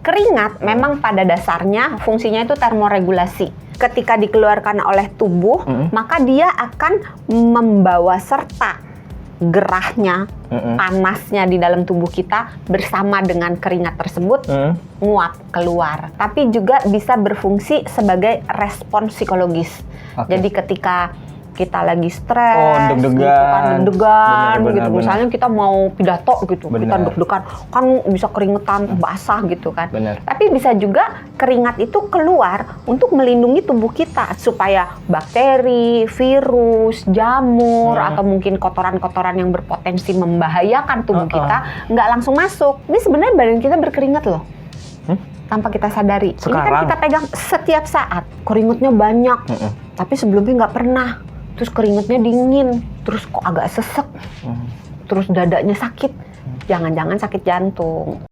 Keringat memang pada dasarnya fungsinya itu termoregulasi. Ketika dikeluarkan oleh tubuh, maka dia akan membawa serta gerahnya, panasnya di dalam tubuh kita bersama dengan keringat tersebut nguap keluar. Tapi juga bisa berfungsi sebagai respon psikologis. Jadi ketika kita lagi stres, deg-degan, gitu. Misalnya kita mau pidato gitu, kita deg-degan, kan bisa keringetan, basah gitu kan. Tapi bisa juga keringat itu keluar untuk melindungi tubuh kita supaya bakteri, virus, jamur atau mungkin kotoran-kotoran yang berpotensi membahayakan tubuh kita nggak langsung masuk. Ini sebenarnya badan kita berkeringat loh. Tanpa kita sadari. Sekarang. Ini kan kita pegang setiap saat. Keringatnya banyak, tapi sebelumnya nggak pernah. Terus keringatnya dingin, terus kok agak sesek, terus dadanya sakit. Jangan-jangan sakit jantung.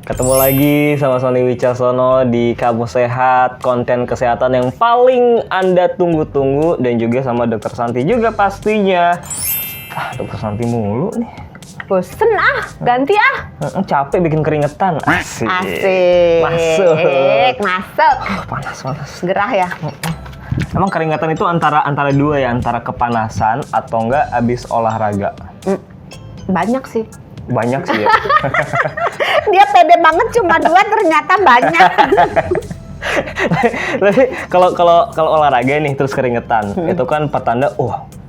Ketemu lagi sama Sony Wicaksono di Kamu Sehat, konten kesehatan yang paling Anda tunggu-tunggu, dan juga sama Dokter Santi juga pastinya. Dokter Santi mulu nih. Bosen ganti Capek bikin keringetan. Asik. Masuk. Panas. Gerah ya. Emang keringetan itu antara dua ya, antara kepanasan atau enggak abis olahraga? Banyak sih. Banyak sih ya. Dia pede banget cuma 2, ternyata banyak. Tapi kalau olahraga nih terus keringetan, itu kan pertanda,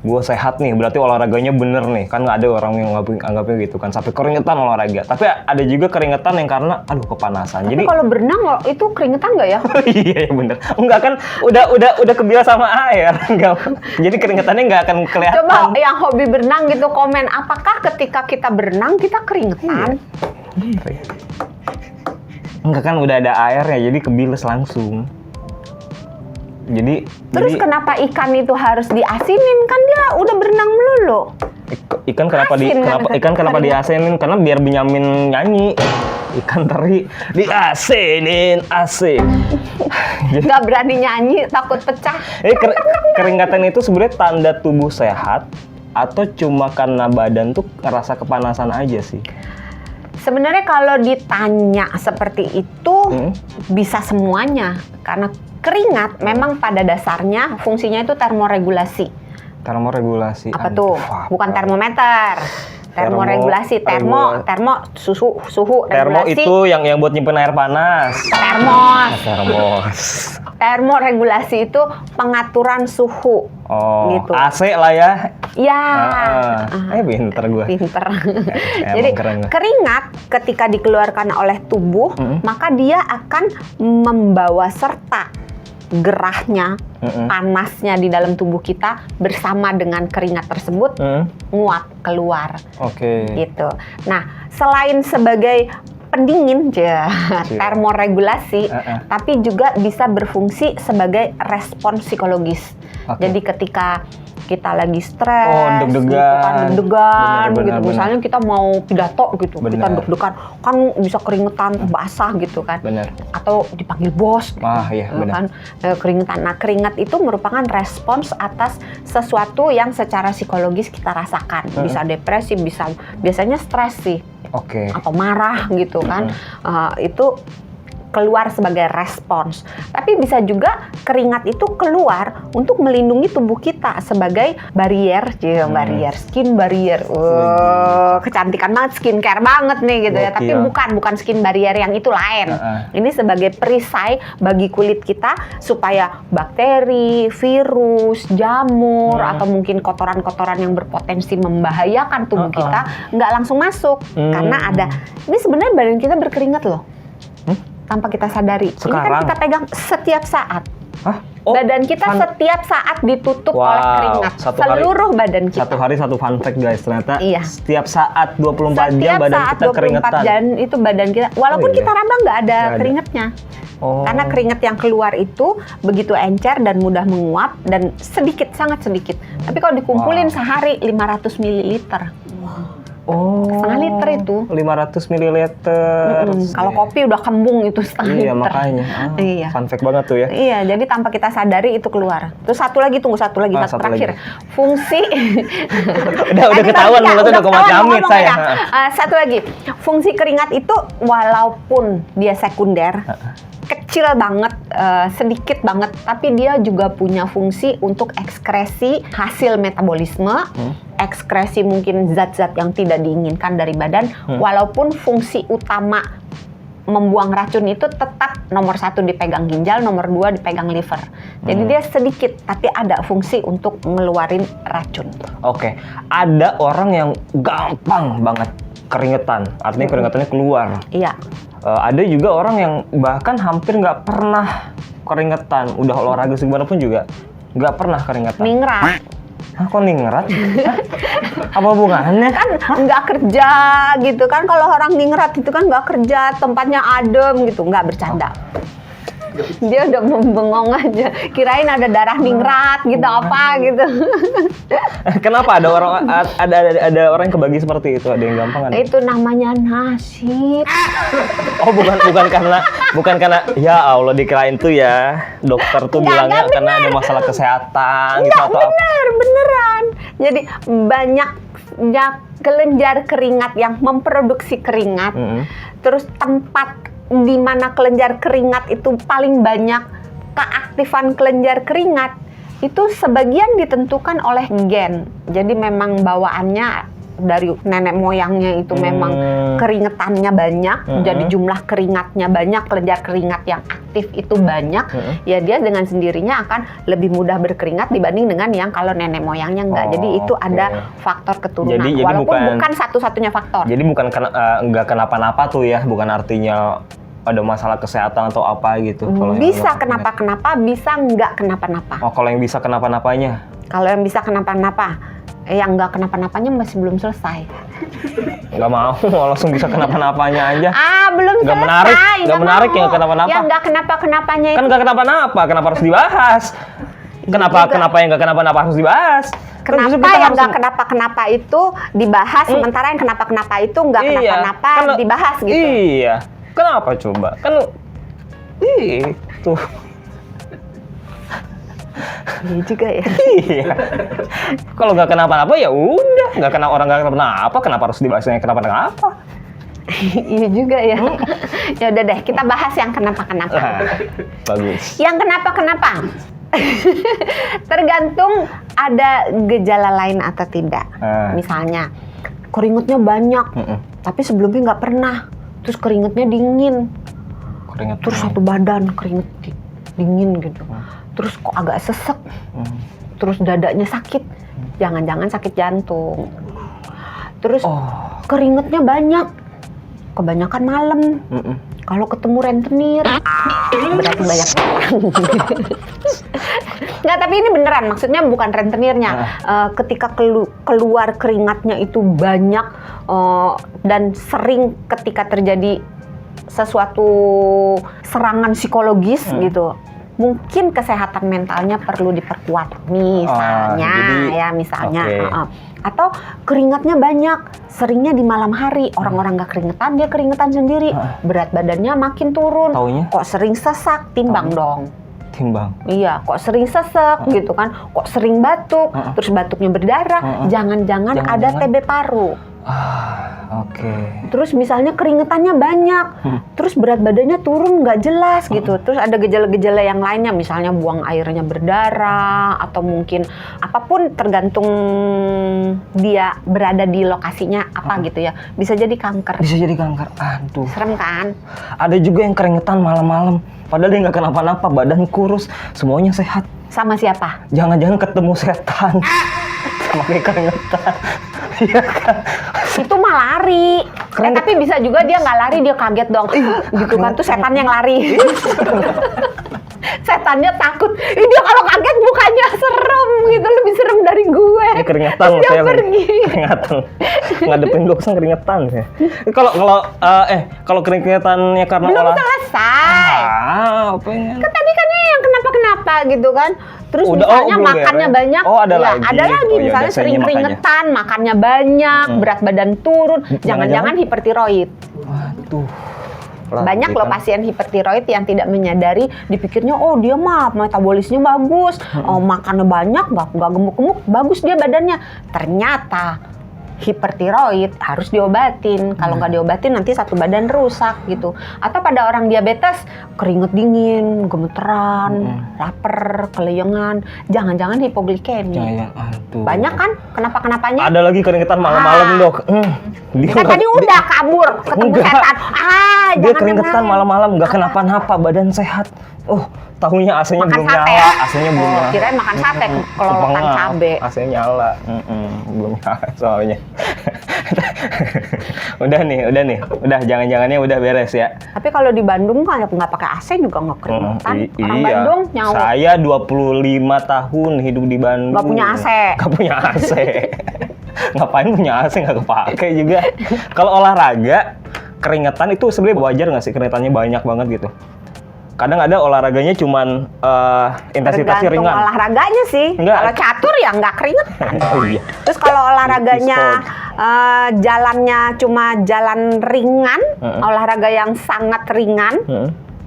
gue sehat nih, berarti olahraganya bener nih. Kan nggak ada orang yang anggapnya gitu kan, sampai keringetan olahraga. Tapi ada juga keringetan yang karena kepanasan. Tapi kalau berenang itu keringetan nggak ya? Iya bener. Enggak kan, udah kebiasa sama air. Enggak. Jadi keringetannya nggak akan kelihatan. Coba yang hobi berenang gitu komen, apakah ketika kita berenang kita keringetan? Iya. Enggak kan, udah ada airnya, jadi kebilas langsung. Terus kenapa ikan itu harus diasinin? Kan dia udah berenang melulu. Ikan kenapa diasinin? Karena biar Benyamin nyanyi. Ikan teri diasinin, asik. Nggak berani nyanyi, takut pecah. Keringatan itu sebenarnya tanda tubuh sehat atau cuma karena badan tuh rasa kepanasan aja sih? Sebenarnya kalau ditanya seperti itu bisa semuanya, karena keringat memang pada dasarnya fungsinya itu termoregulasi. Termoregulasi. Apa tuh? Bukan termometer. Termoregulasi, termo suhu termo regulasi. Itu yang buat nyimpen air panas. Termos. Termoregulasi itu pengaturan suhu. Gitu. AC lah ya. Ya. Pinter gue. Pinter. Jadi keringat ketika dikeluarkan oleh tubuh, maka dia akan membawa serta gerahnya, panasnya di dalam tubuh kita bersama dengan keringat tersebut nguap keluar. Gitu. Nah, selain sebagai pendingin termoregulasi, tapi juga bisa berfungsi sebagai respon psikologis. Jadi ketika kita lagi stres, deg-degan, gitu. Misalnya kita mau pidato gitu, kita deg-degan, kan bisa keringetan, basah gitu kan. Atau dipanggil bos, kan keringetan. Nah, keringat itu merupakan respons atas sesuatu yang secara psikologis kita rasakan. Bisa depresi, biasanya stres sih, atau marah gitu kan. Itu keluar sebagai respons. Tapi bisa juga keringat itu keluar untuk melindungi tubuh kita sebagai barrier, skin barrier. Kecantikan banget, skincare banget nih gitu ya. Tapi bukan skin barrier yang itu lain. Ini sebagai perisai bagi kulit kita supaya bakteri, virus, jamur atau mungkin kotoran-kotoran yang berpotensi membahayakan tubuh kita nggak langsung masuk. Karena ini sebenarnya badan kita berkeringat loh. Tanpa kita sadari. Sekarang. Ini kan kita pegang setiap saat. Badan kita setiap saat ditutup oleh keringat. Seluruh badan kita. Satu hari satu fun fact guys, ternyata setiap saat 24 jam badan kita keringetan. Setiap saat 24 jam itu badan kita, walaupun kita raba nggak ada keringetnya. Karena keringet yang keluar itu begitu encer dan mudah menguap dan sedikit, sangat sedikit. Tapi kalau dikumpulin sehari 500 ml. Oh, setengah liter itu. 500 mililiter. Kalau kopi udah kembung itu setengah liter. Iya, makanya. Iya. Fun fact banget tuh ya. Iya, jadi tanpa kita sadari itu keluar. Terus satu lagi terakhir. Lagi. Fungsi udah ketahuan mulutnya udah komacamit saya. Satu lagi. Fungsi keringat itu walaupun dia sekunder, kecil banget, sedikit banget, tapi dia juga punya fungsi untuk ekskresi hasil metabolisme, ekskresi mungkin zat-zat yang tidak diinginkan dari badan, walaupun fungsi utama membuang racun itu tetap nomor 1 dipegang ginjal, nomor 2 dipegang liver. Jadi dia sedikit, tapi ada fungsi untuk ngeluarin racun. Oke, ada orang yang gampang banget keringetan, artinya keringetannya keluar. Iya. Ada juga orang yang bahkan hampir nggak pernah keringetan, udah olahraga segimanapun juga nggak pernah keringetan. Ningrat. Hah, kok ningrat? Apa hubungannya? Kan nggak kerja gitu kan, kalau orang ningrat itu kan nggak kerja, tempatnya adem gitu, nggak bercanda. Dia udah bengong aja, kirain ada darah ningrat gitu apa gitu. Kenapa ada orang yang kebagi seperti itu? Ada yang gampang ada? Itu namanya nasib. Oh, bukan karena ya Allah dikirain tuh ya dokter tuh bilangnya karena ada masalah kesehatan gitu atau apa? Beneran. Jadi banyak kelenjar keringat yang memproduksi keringat. Terus tempat di mana kelenjar keringat itu paling banyak keaktifan kelenjar keringat itu sebagian ditentukan oleh gen. Jadi memang bawaannya dari nenek moyangnya itu memang keringetannya banyak, jadi jumlah keringatnya banyak, kelenjar keringat yang aktif itu banyak, ya dia dengan sendirinya akan lebih mudah berkeringat dibanding dengan yang kalau nenek moyangnya enggak. Jadi itu ada faktor keturunan, walaupun bukan satu-satunya faktor. Jadi bukan enggak kenapa-napa tuh ya, bukan artinya ada masalah kesehatan atau apa gitu. Bisa kenapa-kenapa, bisa nggak kenapa-napa. Oh, kalau yang bisa kenapa-napanya? Kalau yang bisa kenapa-napa, yang nggak kenapa-napanya masih belum selesai. Nggak mau, langsung bisa kenapa-napanya aja. Belum nggak selesai. Nggak menarik ya kenapa-napa. Yang nggak kenapa-kenapanya itu. Kan nggak kenapa-napa, kenapa harus dibahas? Kenapa yang nggak kenapa-napa harus dibahas? Kenapa yang nggak kenapa-kenapa itu dibahas, sementara yang kenapa-kenapa itu nggak kenapa-kenapa dibahas gitu. Iya. Kenapa coba? Kan itu. Iya juga ya. Iya. Kalau nggak kenapa-napa ya udah, orang nggak kenapa-napa, kenapa harus dibahasnya kenapa-kenapa? Iya juga ya. Ya udah deh, kita bahas yang kenapa-kenapa. Bagus. Yang kenapa-kenapa? Tergantung ada gejala lain atau tidak. Misalnya keringetnya banyak, tapi sebelumnya nggak pernah. Terus keringetnya dingin. Terus satu badan keringet dingin gitu. Terus kok agak sesek. Terus dadanya sakit. Jangan-jangan sakit jantung. Terus keringetnya banyak. Kebanyakan malam. Kalau ketemu rentenir, berarti banyak orang. Nggak, tapi ini beneran. Maksudnya bukan rentenirnya. Ketika keluar keringatnya itu banyak dan sering ketika terjadi sesuatu serangan psikologis gitu. Mungkin kesehatan mentalnya perlu diperkuat. Misalnya, atau keringatnya banyak, seringnya di malam hari. Orang-orang nggak keringetan, dia keringetan sendiri. Berat badannya makin turun. Taunya? Kok sering sesak, timbang dong. Timbang? Iya, kok sering sesek gitu kan. Kok sering batuk, terus batuknya berdarah. Jangan-jangan ada TB paru. Oke. Terus misalnya keringetannya banyak, terus berat badannya turun nggak jelas gitu. Terus ada gejala-gejala yang lainnya, misalnya buang airnya berdarah, atau mungkin apapun tergantung dia berada di lokasinya apa gitu ya. Bisa jadi kanker. Bisa jadi kanker. Aduh. Serem kan? Ada juga yang keringetan malam-malam. Padahal dia nggak kenapa-napa, badan kurus, semuanya sehat. Sama siapa? Jangan-jangan ketemu setan. Sama kayak keringetan. Iya kan? Itu mah lari. Tapi bisa juga dia nggak lari, dia kaget dong. Gitu kan, tuh setan yang lari. Setannya takut. Dia kalau kaget mukanya serem gitu, lebih serem dari gue. Ini keringetan loh saya. Keringetan. Ngadepin dosen keringetan ya. Kalau keringetannya karena belum selesai. Pengen. Kan tadi kan yang kenapa-kenapa gitu kan. Terus Udah, misalnya belum makannya beres. banyak, Oh, ada ya, lagi. ada lagi. Oh, ya, Misalnya biasanya sering makanya. keringetan, makannya banyak, berat badan turun, jangan-jangan hipertiroid. Waduh. Banyak loh pasien hipertiroid yang tidak menyadari, dipikirnya oh dia mah metabolisnya bagus, oh makannya banyak, nggak gemuk-gemuk, bagus dia badannya. Ternyata hipertiroid harus diobatin. Kalau nggak diobatin nanti satu badan rusak gitu. Atau pada orang diabetes keringet dingin, gemeteran, lapar, keleyengan, jangan-jangan hipoglikemia. Banyak kan kenapa-kenapanya? Ada lagi keringetan malam-malam, Dok. Kan tadi udah kabur ketemu setan. Dia keringetan malam-malam nggak kenapa-napa, badan sehat. Oh, tahunya AC-nya Makan belum sate nyala, ya? AC-nya belum nyala. Kirain makan sate kelolotan cabe. AC-nya nyala. Belum nyala soalnya. Udah jangan-jangannya udah beres ya. Tapi kalau di Bandung kan nggak pakai AC juga nggak keringetan. Orang Iya. Bandung nyawa. Saya 25 tahun hidup di Bandung. Nggak punya AC. Nggak punya AC. Ngapain punya AC, nggak kepake juga. Kalau olahraga, keringetan itu sebenarnya wajar nggak sih keringetannya banyak banget gitu? Kadang ada olahraganya cuman intensitasnya Tergantung ringan. olahraganya sih. Enggak. Kalau catur ya nggak keringetan. Oh iya. Terus kalau olahraganya E-sport. jalannya cuma jalan ringan, olahraga yang sangat ringan,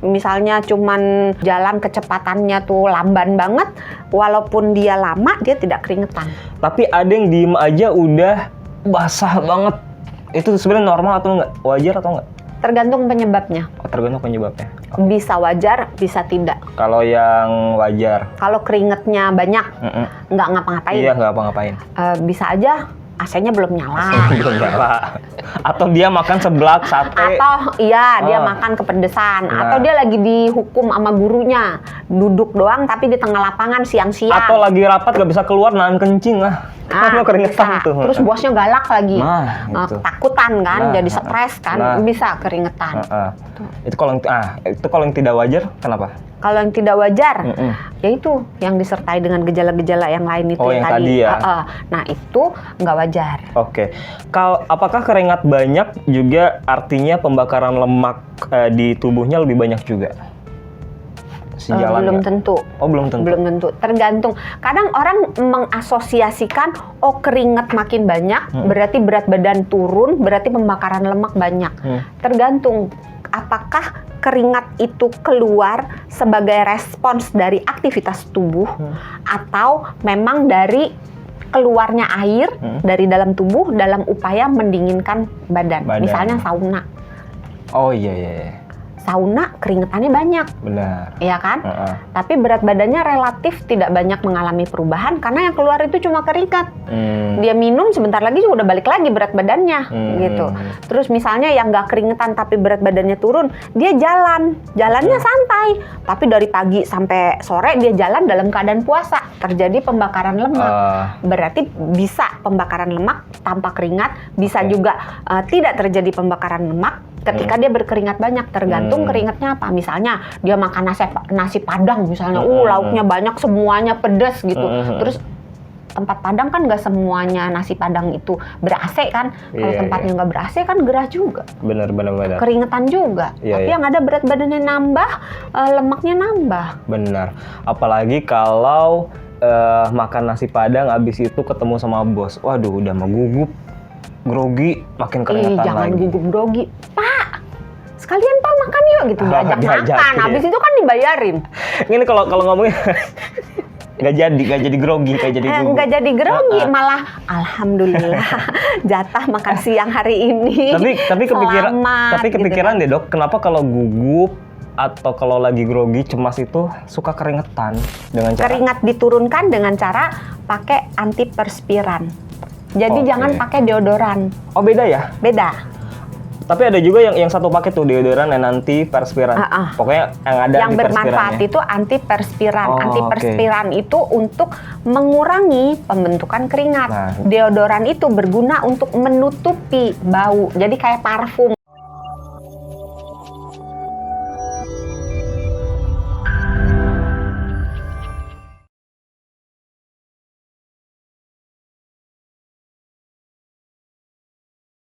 misalnya cuman jalan kecepatannya tuh lamban banget, walaupun dia lama dia tidak keringetan. Tapi ada yang diem aja udah basah banget. Itu sebenarnya normal atau enggak? Wajar atau enggak? Tergantung penyebabnya. Oh, tergantung penyebabnya. Bisa wajar, bisa tidak. Kalau yang wajar, Kalau keringetnya banyak, nggak ngapa-ngapain. iya nggak apa-ngapain. Bisa aja AC-nya belum nyala. Belum nyala. Atau dia makan seblak sate. Atau iya dia makan kepedesan. Nah. Atau dia lagi dihukum sama gurunya. Duduk doang tapi di tengah lapangan siang-siang. Atau lagi rapat nggak bisa keluar nahan kencing lah. Kan lo keringetan bisa. tuh. Terus bosnya galak lagi. Nah, gitu. Takutan kan, Nah, jadi stres kan, bisa keringetan. Itu kalau yang tidak wajar kenapa? Kalau yang tidak wajar, yaitu yang disertai dengan gejala-gejala yang lain itu Oh, yang tadi ya. Nah itu nggak wajar. Oke. Apakah keringat banyak juga artinya pembakaran lemak di tubuhnya lebih banyak juga? Sejalan Belum nggak? tentu. Oh, belum tentu. Belum tentu. Tergantung. Kadang orang mengasosiasikan, oh keringat makin banyak, berarti berat badan turun, berarti pembakaran lemak banyak. Tergantung. Apakah keringat itu keluar sebagai respons dari aktivitas tubuh, atau memang dari keluarnya air dari dalam tubuh dalam upaya mendinginkan badan. Misalnya sauna. Oh iya. Sauna keringetannya banyak. Benar. Iya kan? Tapi berat badannya relatif tidak banyak mengalami perubahan karena yang keluar itu cuma keringat. Dia minum sebentar lagi juga udah balik lagi berat badannya gitu. Terus misalnya yang nggak keringetan tapi berat badannya turun, dia jalannya santai. Tapi dari pagi sampai sore dia jalan dalam keadaan puasa, terjadi pembakaran lemak. Berarti bisa pembakaran lemak tanpa keringat, bisa juga tidak terjadi pembakaran lemak ketika dia berkeringat banyak. Tergantung keringatnya apa. Misalnya dia makan nasi padang misalnya, lauknya banyak, semuanya pedas gitu. Terus tempat padang kan nggak semuanya nasi padang itu ber-AC kan. Kalau tempatnya nggak ber-AC kan gerah juga. Benar. Keringetan juga. Tapi yang ada berat badannya nambah, lemaknya nambah. Benar. Apalagi kalau makan nasi padang abis itu ketemu sama bos. Waduh, udah mah gugup, grogi, makin keringetan jangan lagi. gugup grogi. Pak, sekalian Pak makan yuk gitu. Diajak makan. Habis itu kan dibayarin. Ini kalau ngomongin nggak jadi grogi, nggak jadi grogi, malah alhamdulillah jatah makan siang hari ini. Tapi kepikiran gitu kan. deh Dok, kenapa kalau gugup atau kalau lagi grogi, cemas itu suka keringetan dengan cara? Keringat diturunkan dengan cara pakai antiperspiran. Jadi jangan pakai deodoran. Oh beda ya? Beda. Tapi ada juga yang satu paket tuh deodoran dan antiperspiran. Pokoknya yang ada yang bermanfaat itu antiperspiran. Antiperspiran itu untuk mengurangi pembentukan keringat. Deodoran itu berguna untuk menutupi bau. Jadi kayak parfum.